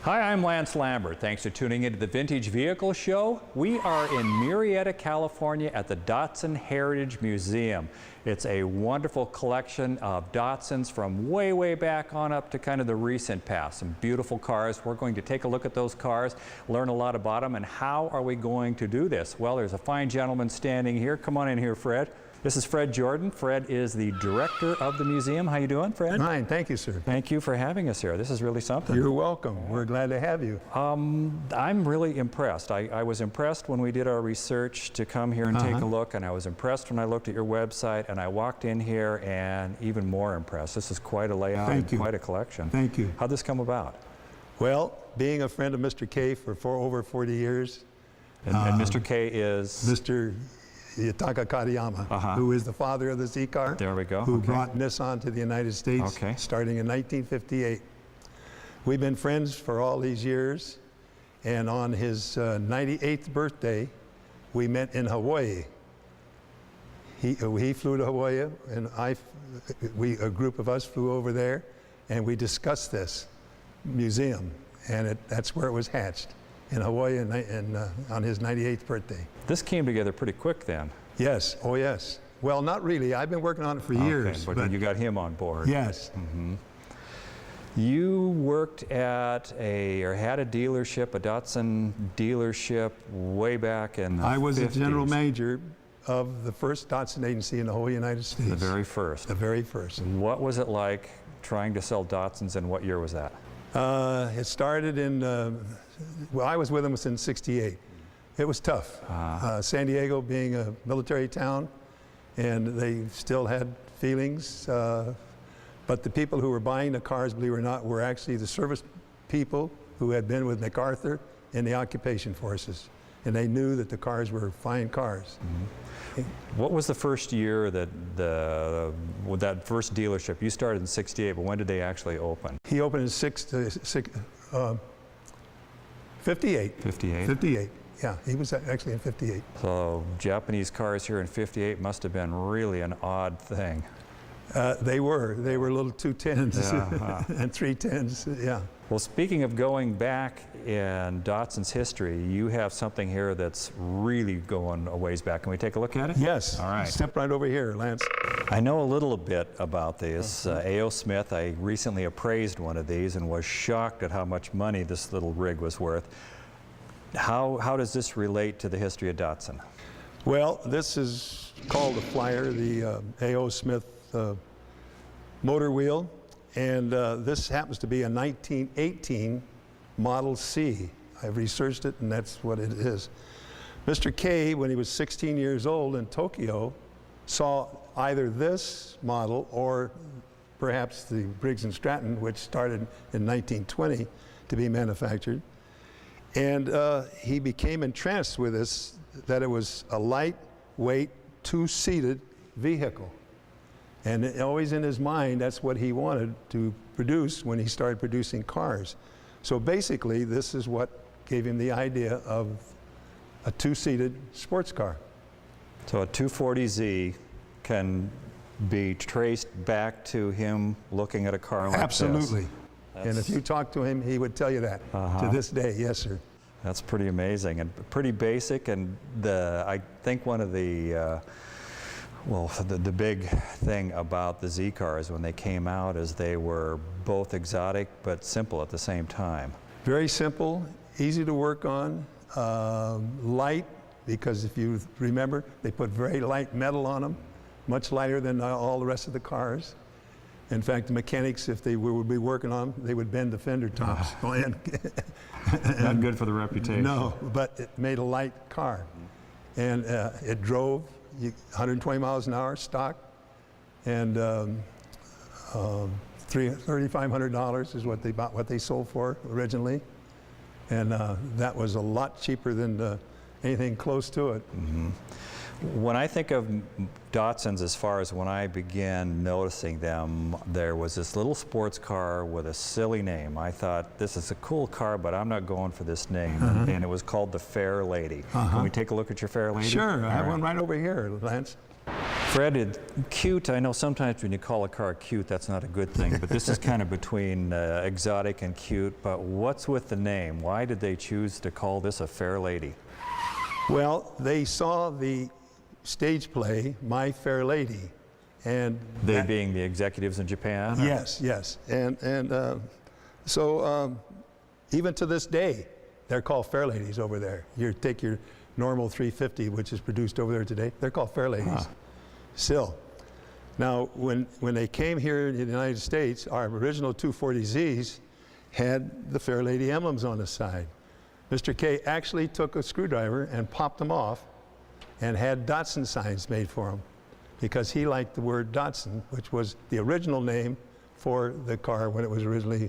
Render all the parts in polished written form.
Hi, I'm Lance Lambert. Thanks for tuning into the Vintage Vehicle Show. We are in Murietta, California at the Datsun Heritage Museum. It's a wonderful collection of Datsuns from way back on up to kind of the recent past. Some beautiful cars. We're going to take a look at those cars, learn a lot about them, and how are we going to do this? Well, there's a fine gentleman standing here. Come on in here, Fred. This is Fred Jordan. Fred is the director of the museum. How you doing, Fred? Fine, thank you, sir. Thank you for having us here. This is really something. You're welcome. We're glad to have you. I'm really impressed. I was impressed when we did our research to come here and take a look, and I was impressed when I looked at your website, and I walked in here and even more impressed. This is quite a layout and quite a collection. Thank you. How'd this come about? Well, being a friend of Mr. K for over 40 years. And Mr. K is? Mr. Yataka Katayama, who is the father of the Z car. There we go. Who brought Nissan to the United States starting in 1958. We've been friends for all these years, and on his 98th birthday, we met in Hawaii. He flew to Hawaii, and a group of us flew over there, and we discussed this museum, and that's where it was hatched. In Hawaii on his 98th birthday. This came together pretty quick then. Yes, oh yes. Well, not really. I've been working on it for years. But you got him on board. Yes. You worked at had a dealership, a Datsun dealership way back in the 50s. I was the general manager of the first Datsun agency in the whole United States. The very first. The very first. What was it like trying to sell Datsuns, and what year was that? It started in, well, I was with them since '68. It was tough. San Diego being a military town, and they still had feelings. But the people who were buying the cars, believe it or not, were actually the service people who had been with MacArthur in the occupation forces. And they knew that the cars were fine cars. What was the first year that with that first dealership? You started in '68, but when did they actually open? He opened in 58. 58, yeah. He was actually in 58. So Japanese cars here in '58 must have been really an odd thing. They were little 210s and 310s, yeah. Well, speaking of going back in Datsun's history, you have something here that's really going a ways back. Can we take a look at it? Yes. All right. Step right over here, Lance. I know a little bit about this. Mayo Smith, I recently appraised one of these and was shocked at how much money this little rig was worth. How does this relate to the history of Datsun? Well, this is called the Flyer, the Mayo Smith motor wheel, and this happens to be a 1918 Model C. I've researched it, and that's what it is. Mr. K, when he was 16 years old in Tokyo, saw either this model or perhaps the Briggs & Stratton, which started in 1920 to be manufactured. And he became entranced with this, that it was a lightweight, two-seated vehicle. And always in his mind, that's what he wanted to produce when he started producing cars. So basically, this is what gave him the idea of a two-seated sports car. So a 240Z can be traced back to him looking at a car like Absolutely. this. And if you talk to him, he would tell you that to this day. Yes, sir. That's pretty amazing and pretty basic. And I think one of the the big thing about the Z cars when they came out is they were both exotic but simple at the same time. Very simple, easy to work on, light, because if you remember, they put very light metal on them, much lighter than all the rest of the cars. In fact, the mechanics, if they would be working on them, they would bend the fender tops. Not good for the reputation. No, but it made a light car. And it drove 120 miles an hour stock, and $3,500 is what they sold for originally, and that was a lot cheaper than anything close to it. When I think of Datsuns, as far as when I began noticing them, there was this little sports car with a silly name. I thought, this is a cool car, but I'm not going for this name. And it was called the FairLady. Can we take a look at your FairLady? Sure, I have one right over here, Lance. Fred, cute, I know sometimes when you call a car cute, that's not a good thing, but this is kind of between exotic and cute, but what's with the name? Why did they choose to call this a FairLady? Well, they saw the stage play, My Fair Lady. And they being the executives in Japan? Or? Yes, yes. So even to this day, they're called FairLadies over there. You take your normal 350, which is produced over there today, they're called FairLadies. Still. Now, when they came here in the United States, our original 240Zs had the FairLady emblems on the side. Mr. K actually took a screwdriver and popped them off and had Datsun signs made for them because he liked the word Datsun, which was the original name for the car when it was originally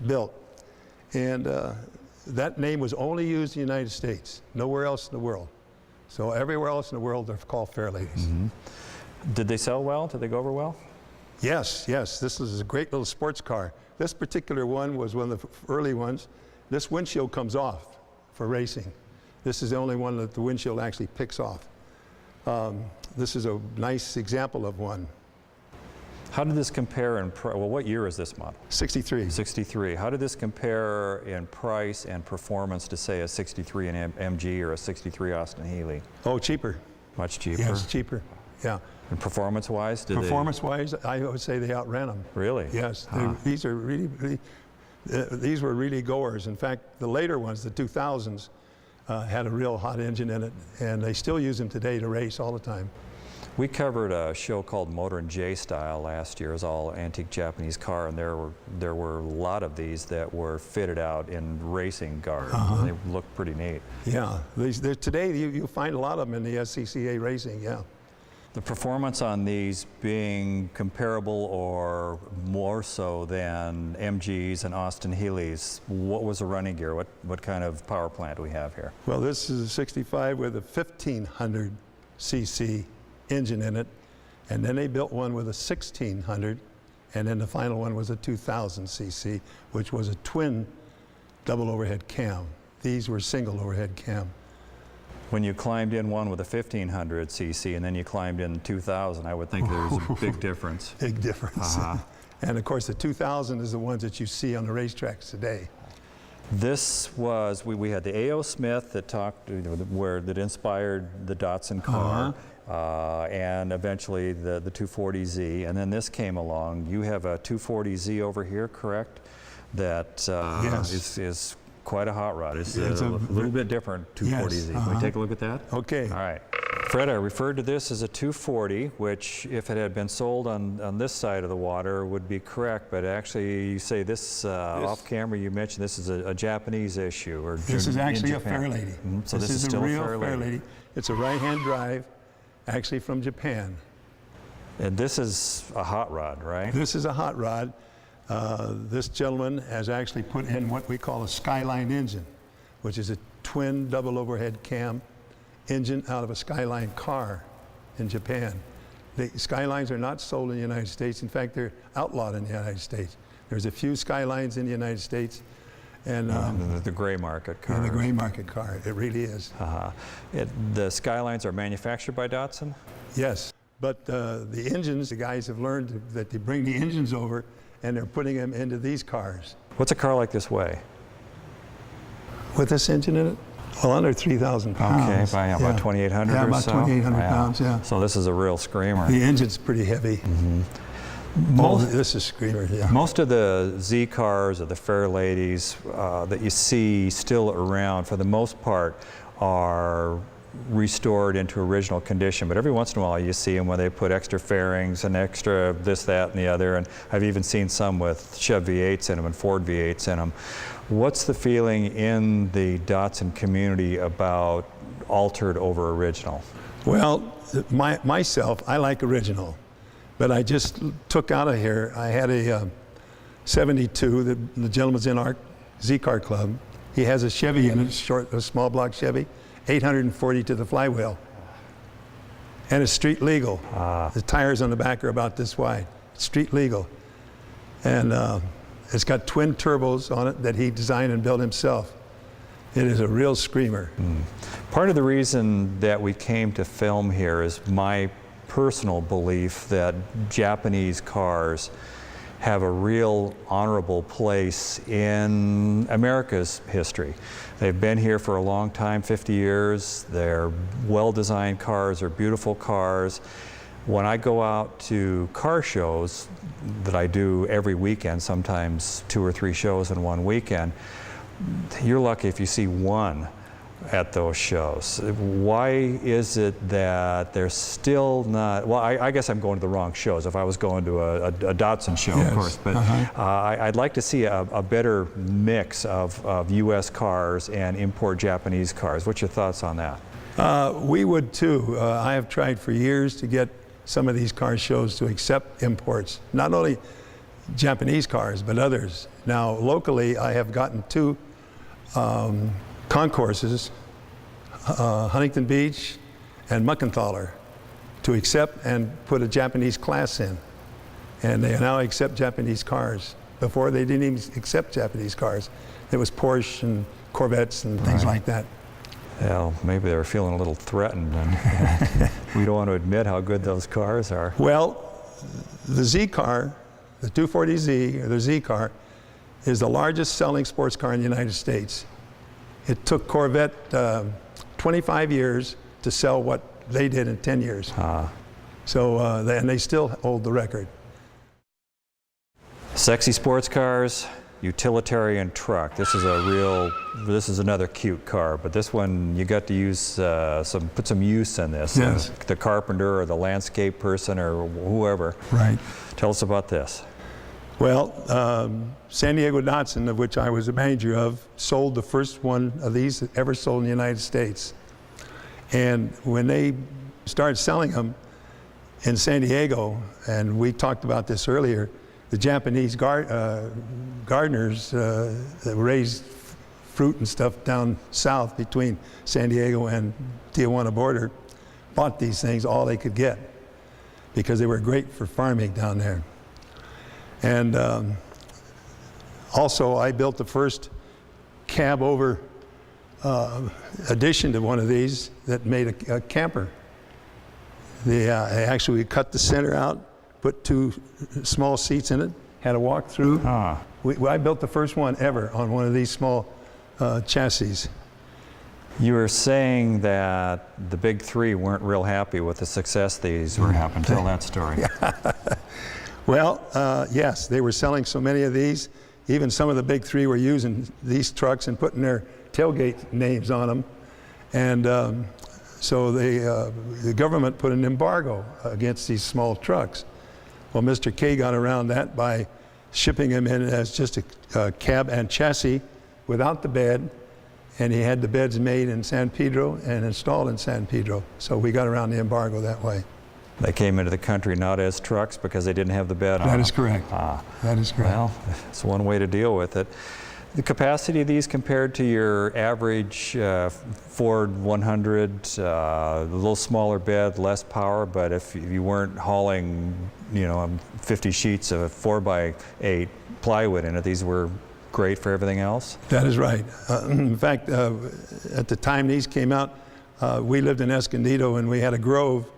built. And that name was only used in the United States, nowhere else in the world. So everywhere else in the world, they're called FairLadies. Mm-hmm. Did they sell well? Did they go over well? Yes, yes. This is a great little sports car. This particular one was one of the early ones. This windshield comes off for racing. This is the only one that the windshield actually picks off. This is a nice example of one. How did this compare in price? Well, what year is this model? 63. 63. How did this compare in price and performance to, say, a 63 in MG or a 63 Austin Healey? Oh, cheaper. Much cheaper? Yes, cheaper. Yeah. And performance-wise? Performance-wise, I would say they outran them. Really? Yes. These are really, these were really goers. In fact, the later ones, the 2000s, had a real hot engine in it, and they still use them today to race all the time. We covered a show called Motor and J Style last year. It was all antique Japanese car, and there were a lot of these that were fitted out in racing garb. They looked pretty neat. Yeah, today you find a lot of them in the SCCA racing, yeah. The performance on these being comparable or more so than MGs and Austin Healey's, what was the running gear? What kind of power plant do we have here? Well, this is a 65 with a 1500 cc engine in it, and then they built one with a 1600, and then the final one was a 2000 cc, which was a twin double overhead cam. These were single overhead cam. When you climbed in one with a 1500 cc and then you climbed in 2000, I would think there was a big difference. Big difference. And of course the 2000 is the ones that you see on the racetracks today. This was, we had the Mayo Smith that talked, that inspired the Datsun car. And eventually the 240Z, and then this came along. You have a 240Z over here, correct? That yes. is quite a hot rod. It's a little bit different 240Z. Yes, Can we take a look at that? Okay. All right. Fred, I referred to this as a 240, which if it had been sold on this side of the water would be correct, but actually you say this off camera, you mentioned this is a Japanese issue. Or this is actually a FairLady. So this is still a real FairLady. It's a right-hand drive, actually from Japan. And this is a hot rod, right? This is a hot rod. This gentleman has actually put in what we call a Skyline engine, which is a twin double overhead cam engine out of a Skyline car in Japan. The Skylines are not sold in the United States. In fact, they're outlawed in the United States. There's a few Skylines in the United States. And the gray market car. The gray market car, it really is. The Skylines are manufactured by Datsun? Yes, but the engines, the guys have learned that they bring the engines over and they're putting them into these cars. What's a car like this weigh? With this engine in it? Well, under 3,000 pounds. Okay, by about 2,800 yeah, or about so? 2,800 pounds, yeah. So this is a real screamer. The engine's pretty heavy. This is screamer, yeah. Most of the Z cars or the FairLadies that you see still around, for the most part, are restored into original condition, but every once in a while you see them where they put extra fairings and extra this, that, and the other, and I've even seen some with Chevy V8s in them and Ford V8s in them. What's the feeling in the Datsun community about altered over original? Well, myself, I like original, but I just took out of here, I had a 72, the gentleman's in our Z-Car Club. He has a Chevy in it, a small block Chevy, 840 to the flywheel. And it's street legal. The tires on the back are about this wide. It's street legal. And it's got twin turbos on it that he designed and built himself. It is a real screamer. Part of the reason that we came to film here is my personal belief that Japanese cars have a real honorable place in America's history. They've been here for a long time, 50 years. They're well-designed cars, they're beautiful cars. When I go out to car shows that I do every weekend, sometimes 2 or 3 shows in one weekend, you're lucky if you see one at those shows. Why is it that they're still not, well, I guess I'm going to the wrong shows. If I was going to a Datsun show, yes. Of course, but I'd like to see a better mix of U.S. cars and import Japanese cars. What's your thoughts on that? We would too. I have tried for years to get some of these car shows to accept imports, not only Japanese cars, but others. Now, locally, I have gotten 2 concourses, Huntington Beach and Muckenthaler, to accept and put a Japanese class in. And they now accept Japanese cars. Before, they didn't even accept Japanese cars. It was Porsche and Corvettes and things like that. Well, maybe they were feeling a little threatened, and we don't want to admit how good those cars are. Well, the Z car, the 240Z, or the Z car, is the largest selling sports car in the United States. It took Corvette 25 years to sell what they did in 10 years. So, and they still hold the record. Sexy sports cars, utilitarian truck. This is another cute car, but this one you got to use put some use in this. Yes. The carpenter or the landscape person or whoever. Right. Tell us about this. Well, San Diego Datsun, of which I was a manager of, sold the first one of these ever sold in the United States. And when they started selling them in San Diego, and we talked about this earlier, the Japanese gardeners that raised fruit and stuff down south between San Diego and Tijuana border bought these things all they could get because they were great for farming down there. And also, I built the first cab-over addition to one of these that made a camper. They actually cut the center out, put 2 small seats in it, had a walk-through. I built the first one ever on one of these small chassis. You were saying that the big 3 weren't real happy with the success these were having. Tell that story. Well, yes, they were selling so many of these. Even some of the big 3 were using these trucks and putting their tailgate names on them. And so the government put an embargo against these small trucks. Well, Mr. K got around that by shipping them in as just a cab and chassis without the bed. And he had the beds made in San Pedro and installed in San Pedro. So we got around the embargo that way. They came into the country not as trucks because they didn't have the bed on them. That is correct. That is correct. Well, it's one way to deal with it. The capacity of these compared to your average Ford 100, a little smaller bed, less power, but if you weren't hauling, 50 sheets of 4x8 plywood in it, these were great for everything else? That is right. In fact, at the time these came out, we lived in Escondido and we had a grove.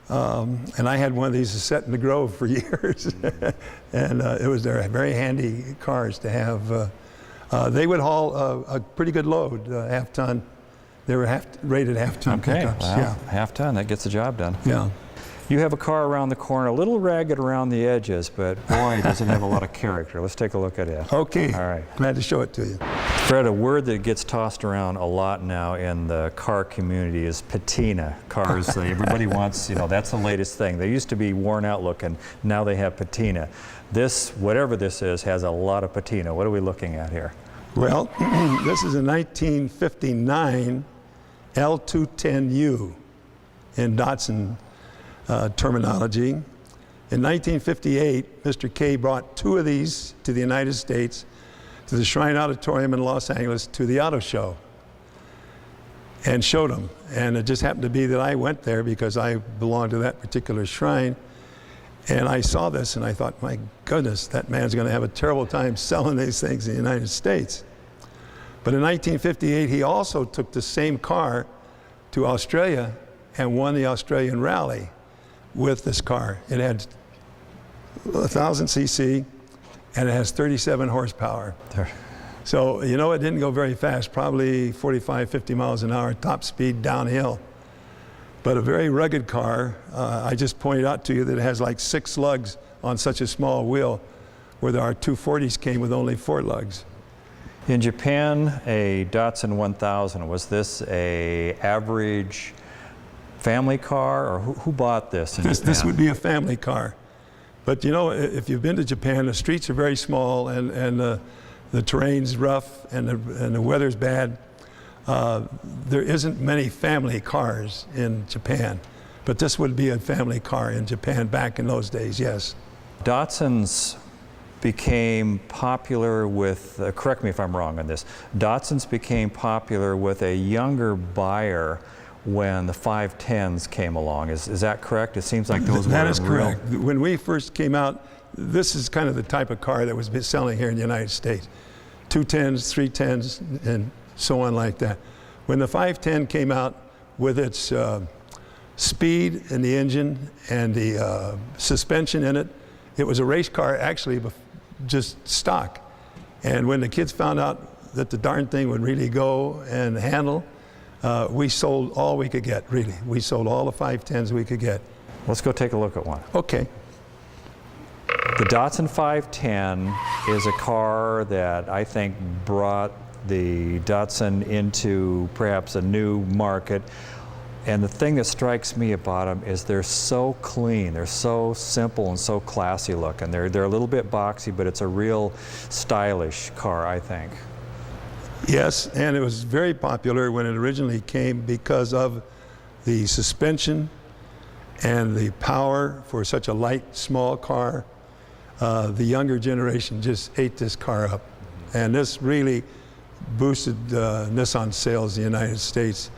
And I had one of these set in the grove for years. And they're very handy cars to have. They would haul a pretty good load, half-ton. They were rated half-ton pickups. Well, yeah. Half-ton, that gets the job done. Yeah. You have a car around the corner, a little ragged around the edges, but boy, does it have a lot of character. Let's take a look at it. Okay. All right. Glad to show it to you. Fred, a word that gets tossed around a lot now in the car community is patina. Cars, everybody wants, that's the latest thing. They used to be worn out looking, now they have patina. This, whatever this is, has a lot of patina. What are we looking at here? Well, this is a 1959 L210U in Datsun terminology. In 1958, Mr. K brought 2 of these to the United States, to the Shrine Auditorium in Los Angeles, to the auto show, and showed them. And it just happened to be that I went there because I belonged to that particular shrine. And I saw this and I thought, my goodness, that man's going to have a terrible time selling these things in the United States. But in 1958, he also took the same car to Australia and won the Australian Rally. with this car. It had 1,000 cc, and it has 37 horsepower. There. So, you know, it didn't go very fast, probably 45, 50 miles an hour, top speed downhill. But a very rugged car. I just pointed out to you that it has like 6 lugs on such a small wheel, where our 240s came with only 4 lugs. In Japan, a Datsun 1000, was this a average family car, or who bought this in Japan? This would be a family car. But you know, if you've been to Japan, the streets are very small, and the terrain's rough, and the weather's bad. There isn't many family cars in Japan, but this would be a family car in Japan back in those days, yes. Datsuns became popular with, correct me if I'm wrong on this, Datsuns became popular with a younger buyer when the 510s came along. Is that correct? It seems like those were That is real. correct. When we first came out, this is kind of the type of car that was selling here in the United States. 210s, 310s, and so on like that. When the 510 came out with its speed in the engine and the suspension in it, it was a race car actually, just stock. And when the kids found out that the darn thing would really go and handle, we sold all we could get, really. We sold all the 510s we could get. Let's go take a look at one. Okay. The Datsun 510 is a car that I think brought the Datsun into perhaps a new market. And the thing that strikes me about them is they're so clean, they're so simple and so classy looking. They're a little bit boxy, but it's a real stylish car, I think. Yes, and it was very popular when it originally came because of the suspension and the power for such a light, small car. The younger generation just ate this car up. And this really boosted Nissan sales in the United States.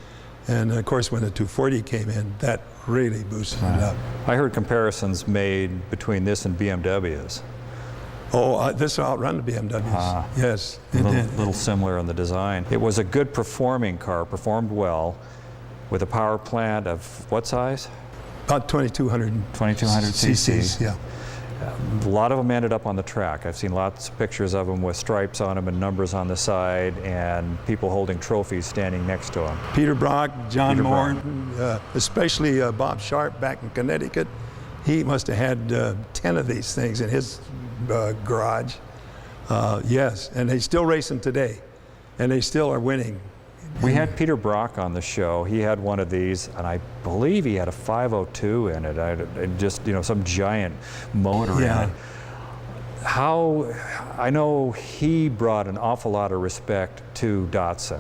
And of course, when the 240 came in, that really boosted it up. I heard comparisons made between this and BMWs. Oh, this will outrun the BMWs. Yes, A it little, did. little similar in the design. It was a good performing car, performed well, with a power plant of what size? About 2,200 2200 cc's. Yeah. A lot of them ended up on the track. I've seen lots of pictures of them with stripes on them and numbers on the side, and people holding trophies standing next to them. Peter Brock, John Peter Moore, Brock. especially Bob Sharp back in Connecticut. He must have had 10 of these things in his garage. Yes, and they still race them today, and they still are winning. We had Peter Brock on the show. He had one of these, and I believe he had a 502 in it. Just, you know, some giant motor Yeah. in it. I know he brought an awful lot of respect to Datsun.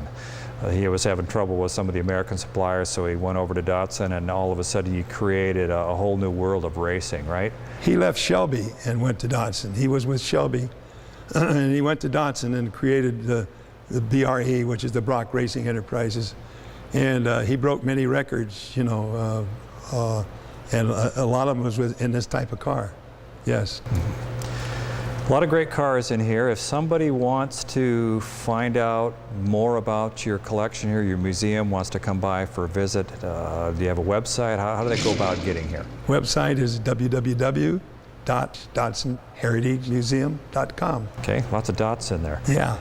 He was having trouble with some of the American suppliers, so he went over to Datsun, and all of a sudden he created a whole new world of racing, right? He left Shelby and went to Datsun. He was with Shelby, and he went to Datsun and created the BRE, which is the Brock Racing Enterprises. And he broke many records, you know, and a lot of them was in this type of car. Yes. A lot of great cars in here. If somebody wants to find out more about your collection here, your museum, wants to come by for a visit, do you have a website? How do they go about getting here? Website is www.DatsonHeritageMuseum.com. Okay, lots of dots in there. Yeah.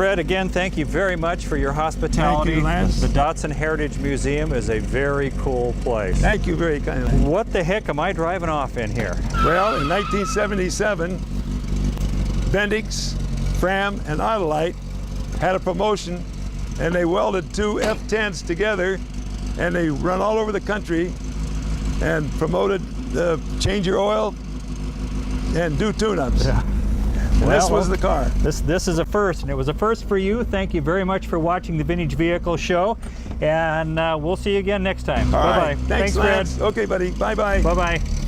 Fred, again, thank you very much for your hospitality. Thank you, Lance. The Datsun Heritage Museum is a very cool place. Thank you very kindly. What the heck am I driving off in here? Well, in 1977, Bendix, Fram, and Autolite had a promotion, and they welded two F10s together, and they run all over the country and promoted change your oil and do tune-ups. Yeah. And this was the car. This is a first, and it was a first for you. Thank you very much for watching the Vintage Vehicle Show, and we'll see you again next time. All Bye-bye. right. Thanks, Fred. Lance. Okay, buddy. Bye-bye. Bye-bye.